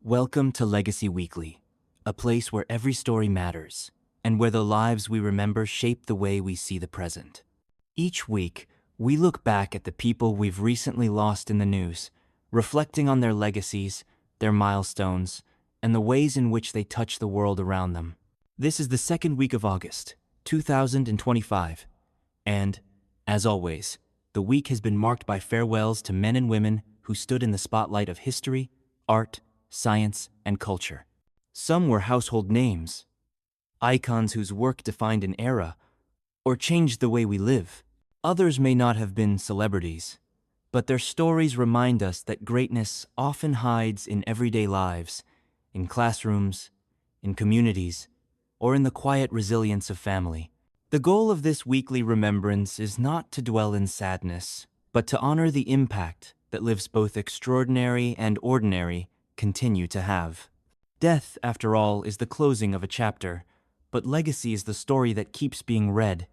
Welcome to Legacy Weekly, a place where every story matters, and where the lives we remember shape the way we see the present. Each week, we look back at the people we've recently lost in the news, reflecting on their legacies, their milestones, and the ways in which they touch the world around them. This is the second week of August, 2025, and, as always, the week has been marked by farewells to men and women who stood in the spotlight of history, art, science, and culture. Some were household names, icons whose work defined an era or changed the way we live. Others may not have been celebrities, but their stories remind us that greatness often hides in everyday lives, in classrooms, in communities, or in the quiet resilience of family. The goal of this weekly remembrance is not to dwell in sadness, but to honor the impact that lives both extraordinary and ordinary continue to have. Death, after all, is the closing of a chapter, but legacy is the story that keeps being read.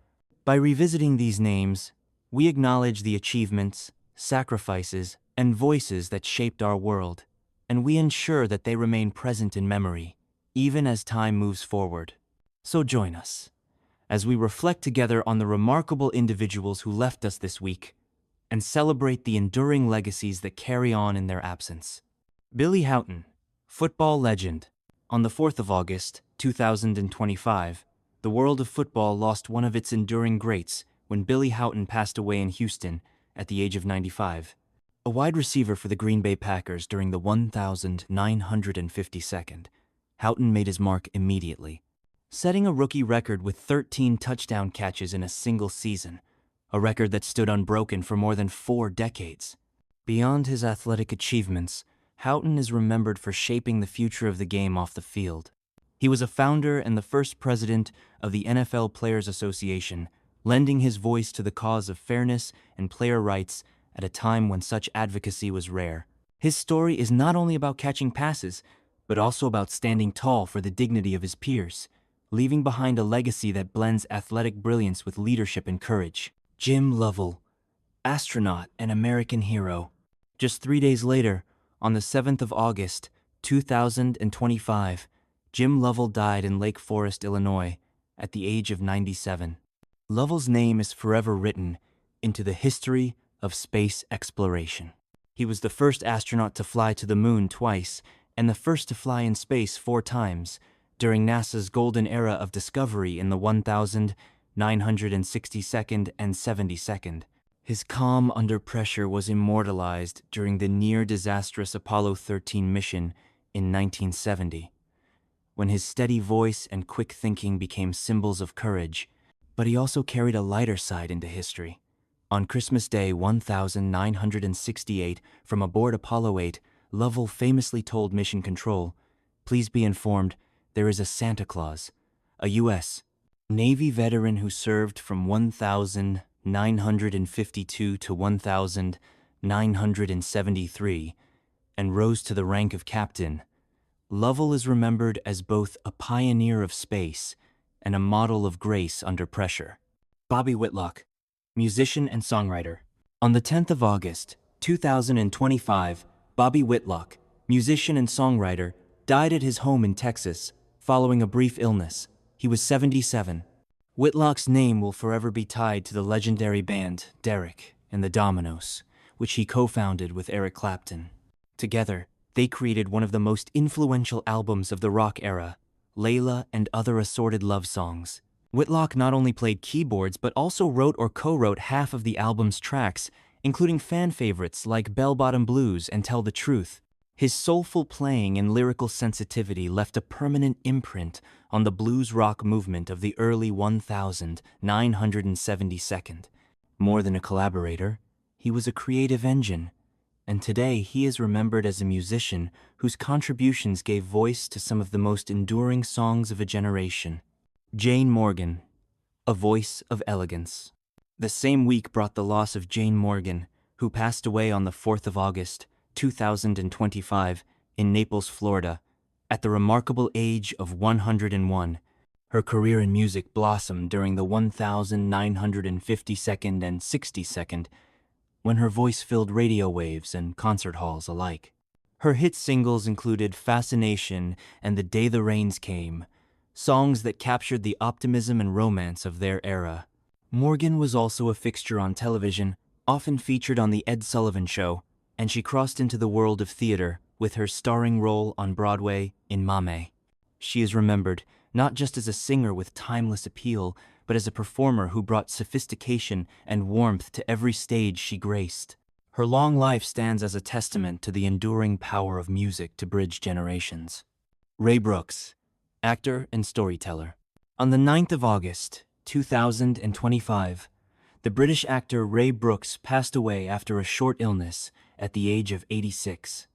By revisiting these names, we acknowledge the achievements, sacrifices, and voices that shaped our world, and we ensure that they remain present in memory, even as time moves forward. So join us as we reflect together on the remarkable individuals who left us this week and celebrate the enduring legacies that carry on in their absence. Billy Howton, football legend. On the 4th of August, 2025, the world of football lost one of its enduring greats when Billy Howton passed away in Houston at the age of 95. A wide receiver for the Green Bay Packers during the 1952nd, Howton made his mark immediately, setting a rookie record with 13 touchdown catches in a single season, a record that stood unbroken for more than 4 decades. Beyond his athletic achievements, Howton is remembered for shaping the future of the game off the field. He was a founder and the first president of the NFL Players Association, lending his voice to the cause of fairness and player rights at a time when such advocacy was rare. His story is not only about catching passes, but also about standing tall for the dignity of his peers, leaving behind a legacy that blends athletic brilliance with leadership and courage. Jim Lovell, astronaut and American hero. Just 3 days later, on the 7th of August, 2025, Jim Lovell died in Lake Forest, Illinois, at the age of 97. Lovell's name is forever written into the history of space exploration. He was the first astronaut to fly to the moon twice and the first to fly in space 4 times during NASA's golden era of discovery in the 1962nd and 72nd. His calm under pressure was immortalized during the near-disastrous Apollo 13 mission in 1970, when his steady voice and quick thinking became symbols of courage. But he also carried a lighter side into history. On Christmas Day 1968, from aboard Apollo 8, Lovell famously told Mission Control, "Please be informed, there is a Santa Claus," a U.S. Navy veteran who served from 1952 to 1973 and rose to the rank of captain. Lovell is remembered as both a pioneer of space and a model of grace under pressure. Bobby Whitlock, musician and songwriter. On the 10th of August, 2025, Bobby Whitlock, musician and songwriter, died at his home in Texas following a brief illness. He was 77. Whitlock's name will forever be tied to the legendary band Derek and the Dominos, which he co-founded with Eric Clapton. Together, they created one of the most influential albums of the rock era, Layla and Other Assorted Love Songs. Whitlock not only played keyboards but also wrote or co-wrote half of the album's tracks, including fan favorites like Bell Bottom Blues and Tell the Truth. His soulful playing and lyrical sensitivity left a permanent imprint on the blues rock movement of the early 1972nd. More than a collaborator, he was a creative engine, and today he is remembered as a musician whose contributions gave voice to some of the most enduring songs of a generation. Jane Morgan, a voice of elegance. The same week brought the loss of Jane Morgan, who passed away on the 4th of August, 2025, in Naples, Florida, at the remarkable age of 101. Her career in music blossomed during the 1952nd and 62nd, when her voice filled radio waves and concert halls alike. Her hit singles included Fascination and The Day the Rains Came, songs that captured the optimism and romance of their era. Morgan was also a fixture on television, often featured on The Ed Sullivan Show, and she crossed into the world of theater with her starring role on Broadway in Mame. She is remembered not just as a singer with timeless appeal, but as a performer who brought sophistication and warmth to every stage she graced. Her long life stands as a testament to the enduring power of music to bridge generations. Ray Brooks, actor and storyteller. On the 9th of August, 2025, the British actor Ray Brooks passed away after a short illness at the age of 86.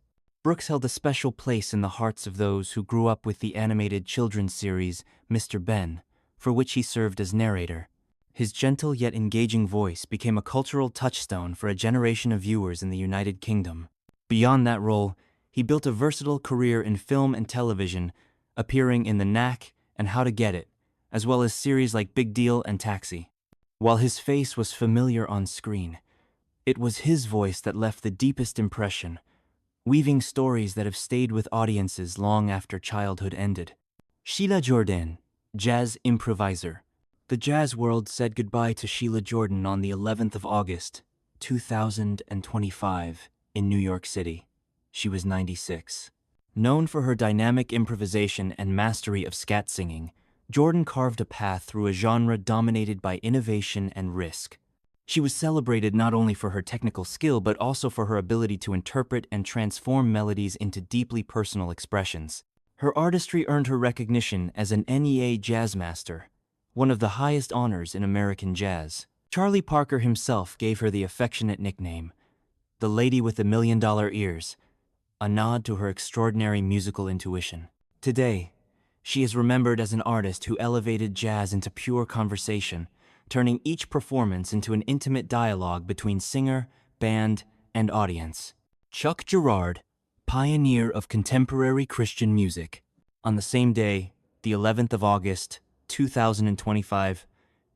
Brooks held a special place in the hearts of those who grew up with the animated children's series Mr. Benn, for which he served as narrator. His gentle yet engaging voice became a cultural touchstone for a generation of viewers in the United Kingdom. Beyond that role, he built a versatile career in film and television, appearing in The Knack and How to Get It, as well as series like Big Deal and Taxi. While his face was familiar on screen, it was his voice that left the deepest impression, weaving stories that have stayed with audiences long after childhood ended. Sheila Jordan, jazz improviser. The jazz world said goodbye to Sheila Jordan on the 11th of August, 2025, in New York City. She was 96. Known for her dynamic improvisation and mastery of scat singing, Jordan carved a path through a genre dominated by innovation and risk. She was celebrated not only for her technical skill but also for her ability to interpret and transform melodies into deeply personal expressions. Her artistry earned her recognition as an NEA Jazz Master, one of the highest honors in American jazz. Charlie Parker himself gave her the affectionate nickname, the Lady with the $1,000,000 Ears, a nod to her extraordinary musical intuition. Today, she is remembered as an artist who elevated jazz into pure conversation, turning each performance into an intimate dialogue between singer, band, and audience. Chuck Girard, pioneer of contemporary Christian music. On the same day, the 11th of August, 2025,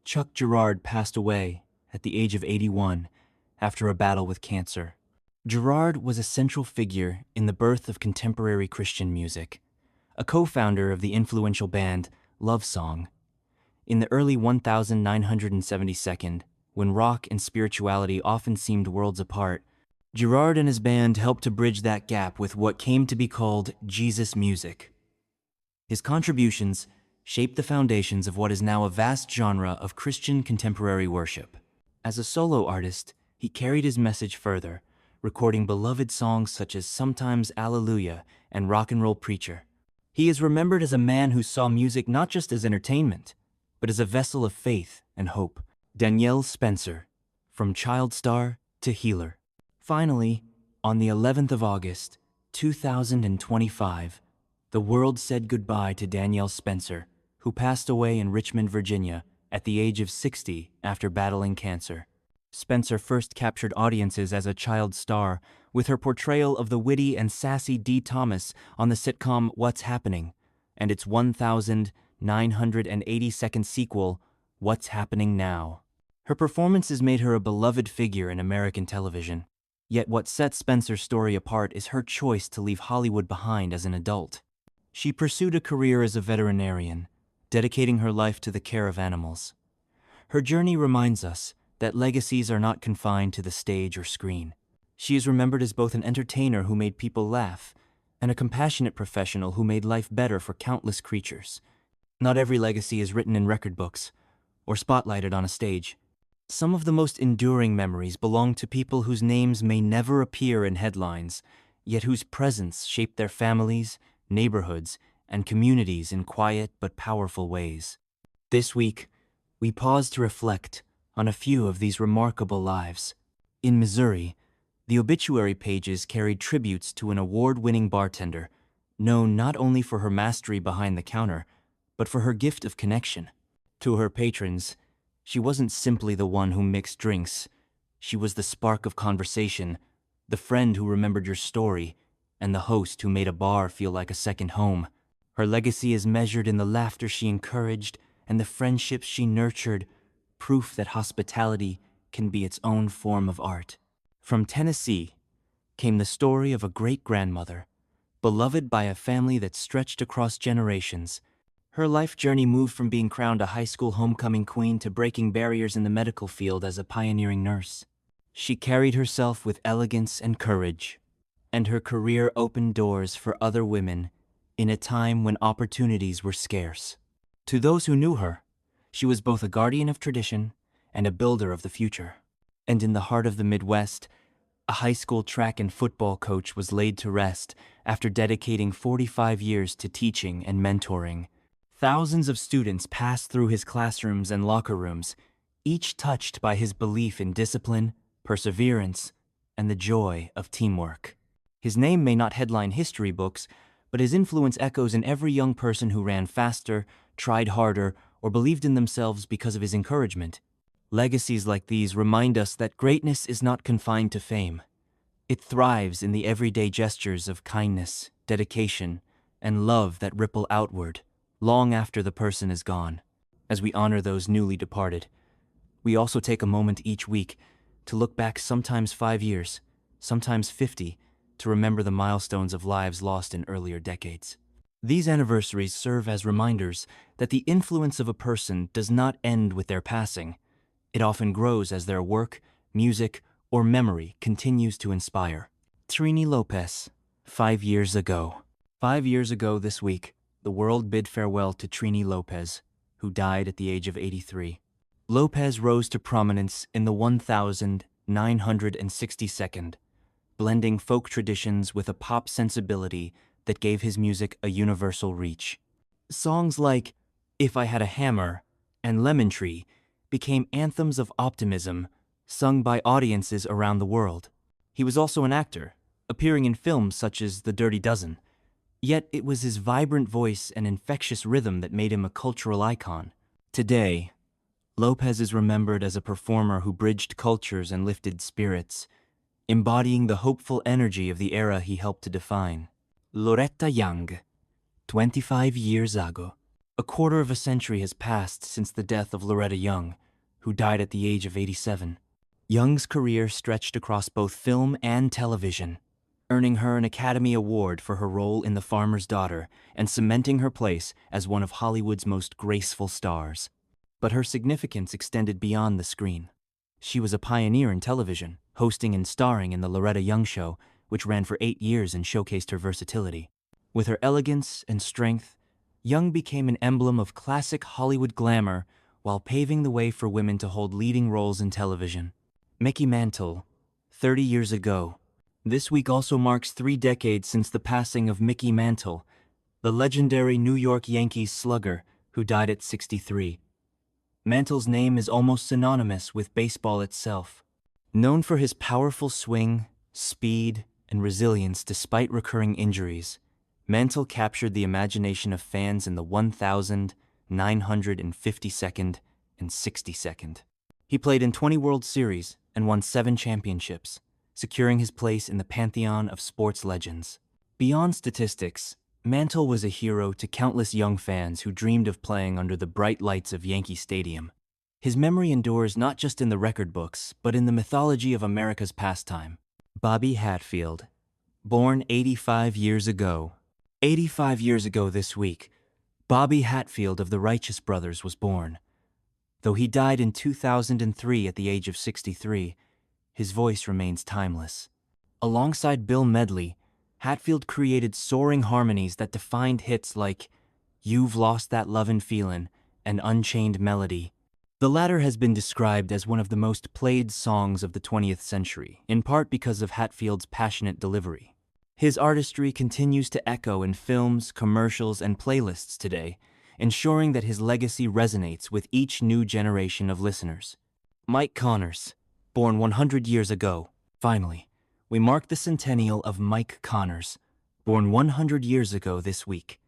Chuck Girard passed away at the age of 81 after a battle with cancer. Girard was a central figure in the birth of contemporary Christian music, a co-founder of the influential band Lovell. In the early 1972, when rock and spirituality often seemed worlds apart, Girard and his band helped to bridge that gap with what came to be called Jesus music. His contributions shaped the foundations of what is now a vast genre of Christian contemporary worship. As a solo artist, he carried his message further, recording beloved songs such as Sometimes Alleluia and Rock and Roll Preacher. He is remembered as a man who saw music not just as entertainment, but as a vessel of faith and hope. Danielle Spencer, from child star to healer. Finally, on the 11th of August, 2025, the world said goodbye to Danielle Spencer, who passed away in Richmond, Virginia, at the age of 60 after battling cancer. Spencer first captured audiences as a child star with her portrayal of the witty and sassy Dee Thomas on the sitcom What's Happening, and its 1,982nd sequel, What's Happening Now. Her performances made her a beloved figure in American television. Yet what set Spencer's story apart is her choice to leave Hollywood behind as an adult. She pursued a career as a veterinarian, dedicating her life to the care of animals. Her journey reminds us that legacies are not confined to the stage or screen. She is remembered as both an entertainer who made people laugh and a compassionate professional who made life better for countless creatures. Not every legacy is written in record books or spotlighted on a stage. Some of the most enduring memories belong to people whose names may never appear in headlines, yet whose presence shaped their families, neighborhoods, and communities in quiet but powerful ways. This week, we pause to reflect on a few of these remarkable lives. In Missouri, the obituary pages carried tributes to an award-winning bartender, known not only for her mastery behind the counter, but for her gift of connection. To her patrons, she wasn't simply the one who mixed drinks. She was the spark of conversation, the friend who remembered your story, and the host who made a bar feel like a second home. Her legacy is measured in the laughter she encouraged and the friendships she nurtured, proof that hospitality can be its own form of art. From Tennessee, came the story of a great-grandmother, beloved by a family that stretched across generations. Her life journey moved from being crowned a high school homecoming queen to breaking barriers in the medical field as a pioneering nurse. She carried herself with elegance and courage, and her career opened doors for other women in a time when opportunities were scarce. To those who knew her, she was both a guardian of tradition and a builder of the future. And in the heart of the Midwest, a high school track and football coach was laid to rest after dedicating 45 years to teaching and mentoring. Thousands of students passed through his classrooms and locker rooms, each touched by his belief in discipline, perseverance, and the joy of teamwork. His name may not headline history books, but his influence echoes in every young person who ran faster, tried harder, or believed in themselves because of his encouragement. Legacies like these remind us that greatness is not confined to fame. It thrives in the everyday gestures of kindness, dedication, and love that ripple outward, long after the person is gone. As we honor those newly departed, we also take a moment each week to look back, sometimes 5 years, sometimes 50, to remember the milestones of lives lost in earlier decades. These anniversaries serve as reminders that the influence of a person does not end with their passing. It often grows as their work, music, or memory continues to inspire. Trini Lopez, 5 years ago. 5 years ago this week, the world bid farewell to Trini Lopez, who died at the age of 83. Lopez rose to prominence in the 1962nd, blending folk traditions with a pop sensibility that gave his music a universal reach. Songs like If I Had a Hammer and Lemon Tree became anthems of optimism sung by audiences around the world. He was also an actor, appearing in films such as The Dirty Dozen. Yet it was his vibrant voice and infectious rhythm that made him a cultural icon. Today, Lopez is remembered as a performer who bridged cultures and lifted spirits, embodying the hopeful energy of the era he helped to define. Loretta Young, 25 years ago. A quarter of a century has passed since the death of Loretta Young, who died at the age of 87. Young's career stretched across both film and television, earning her an Academy Award for her role in The Farmer's Daughter and cementing her place as one of Hollywood's most graceful stars. But her significance extended beyond the screen. She was a pioneer in television, hosting and starring in The Loretta Young Show, which ran for 8 years and showcased her versatility. With her elegance and strength, Young became an emblem of classic Hollywood glamour while paving the way for women to hold leading roles in television. Mickey Mantle, 30 years ago. This week also marks 3 decades since the passing of Mickey Mantle, the legendary New York Yankees slugger who died at 63. Mantle's name is almost synonymous with baseball itself. Known for his powerful swing, speed, and resilience despite recurring injuries, Mantle captured the imagination of fans in the 1,952nd and 62nd. He played in 20 World Series and won 7 championships, securing his place in the pantheon of sports legends. Beyond statistics, Mantle was a hero to countless young fans who dreamed of playing under the bright lights of Yankee Stadium. His memory endures not just in the record books, but in the mythology of America's pastime. Bobby Hatfield, born 85 years ago. 85 years ago this week, Bobby Hatfield of the Righteous Brothers was born. Though he died in 2003 at the age of 63, his voice remains timeless. Alongside Bill Medley, Hatfield created soaring harmonies that defined hits like You've Lost That Lovin' Feelin' and Unchained Melody. The latter has been described as one of the most played songs of the 20th century, in part because of Hatfield's passionate delivery. His artistry continues to echo in films, commercials, and playlists today, ensuring that his legacy resonates with each new generation of listeners. Mike Connors, born 100 years ago. Finally, we mark the centennial of Mike Connors, born 100 years ago this week.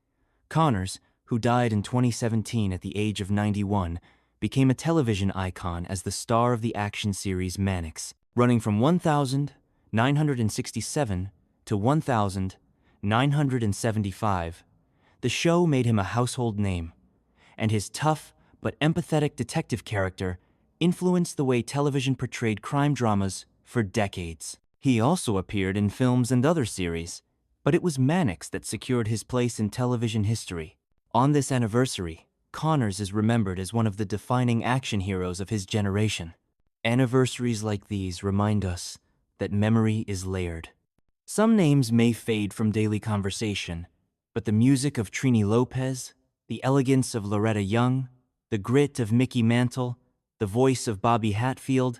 Connors, who died in 2017 at the age of 91, became a television icon as the star of the action series Mannix, running from 1967 to 1975. The show made him a household name, and his tough but empathetic detective character influenced the way television portrayed crime dramas for decades. He also appeared in films and other series, but it was Mannix that secured his place in television history. On this anniversary, Connors is remembered as one of the defining action heroes of his generation. Anniversaries like these remind us that memory is layered. Some names may fade from daily conversation, but the music of Trini Lopez, the elegance of Loretta Young, the grit of Mickey Mantle, the voice of Bobby Hatfield,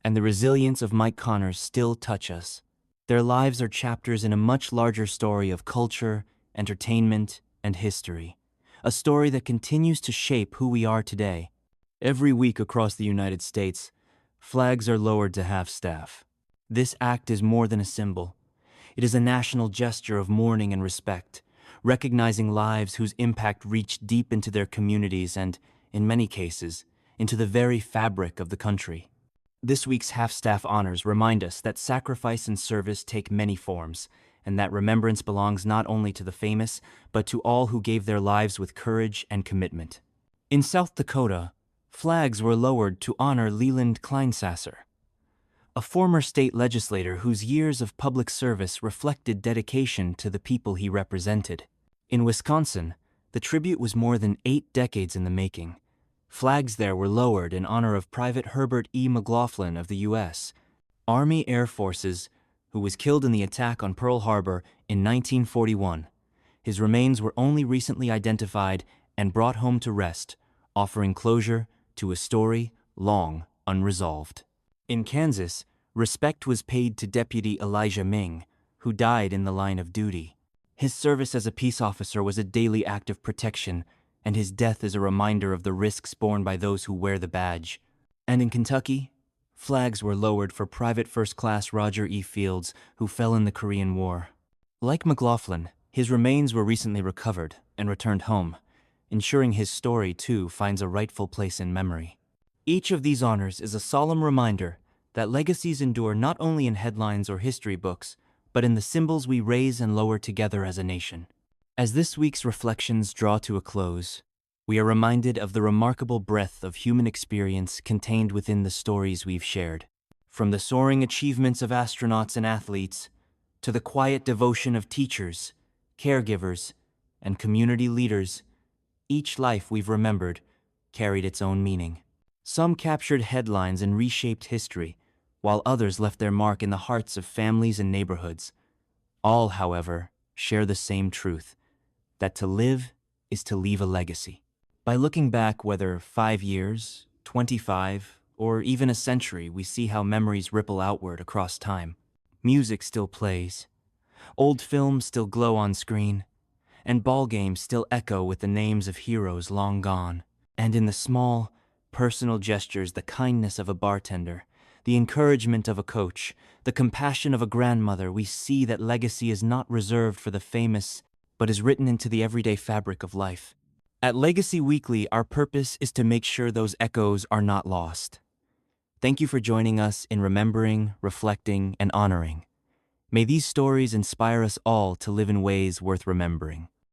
and the resilience of Mike Connors still touch us. Their lives are chapters in a much larger story of culture, entertainment, and history. A story that continues to shape who we are today. Every week across the United States, flags are lowered to half-staff. This act is more than a symbol. It is a national gesture of mourning and respect, recognizing lives whose impact reached deep into their communities and, in many cases, into the very fabric of the country. This week's half-staff honors remind us that sacrifice and service take many forms, and that remembrance belongs not only to the famous, but to all who gave their lives with courage and commitment. In South Dakota, flags were lowered to honor Leland Kleinsasser, a former state legislator whose years of public service reflected dedication to the people he represented. In Wisconsin, the tribute was more than 8 decades in the making. Flags there were lowered in honor of Private Herbert E. McLaughlin of the U.S. Army Air Forces, who was killed in the attack on Pearl Harbor in 1941. His remains were only recently identified and brought home to rest, offering closure to a story long unresolved. In Kansas, respect was paid to Deputy Elijah Ming, who died in the line of duty. His service as a peace officer was a daily act of protection, and his death is a reminder of the risks borne by those who wear the badge. And in Kentucky, flags were lowered for Private First Class Roger E. Fields, who fell in the Korean War. Like McLaughlin, his remains were recently recovered and returned home, ensuring his story, too, finds a rightful place in memory. Each of these honors is a solemn reminder that legacies endure not only in headlines or history books, but in the symbols we raise and lower together as a nation. As this week's reflections draw to a close, we are reminded of the remarkable breadth of human experience contained within the stories we've shared. From the soaring achievements of astronauts and athletes, to the quiet devotion of teachers, caregivers, and community leaders, each life we've remembered carried its own meaning. Some captured headlines and reshaped history, while others left their mark in the hearts of families and neighborhoods. All, however, share the same truth, that to live is to leave a legacy. By looking back, whether 5 years, 25, or even a century, we see how memories ripple outward across time. Music still plays, old films still glow on screen, and ball games still echo with the names of heroes long gone. And in the small, personal gestures, the kindness of a bartender, the encouragement of a coach, the compassion of a grandmother, we see that legacy is not reserved for the famous, but is written into the everyday fabric of life. At Legacy Weekly, our purpose is to make sure those echoes are not lost. Thank you for joining us in remembering, reflecting, and honoring. May these stories inspire us all to live in ways worth remembering.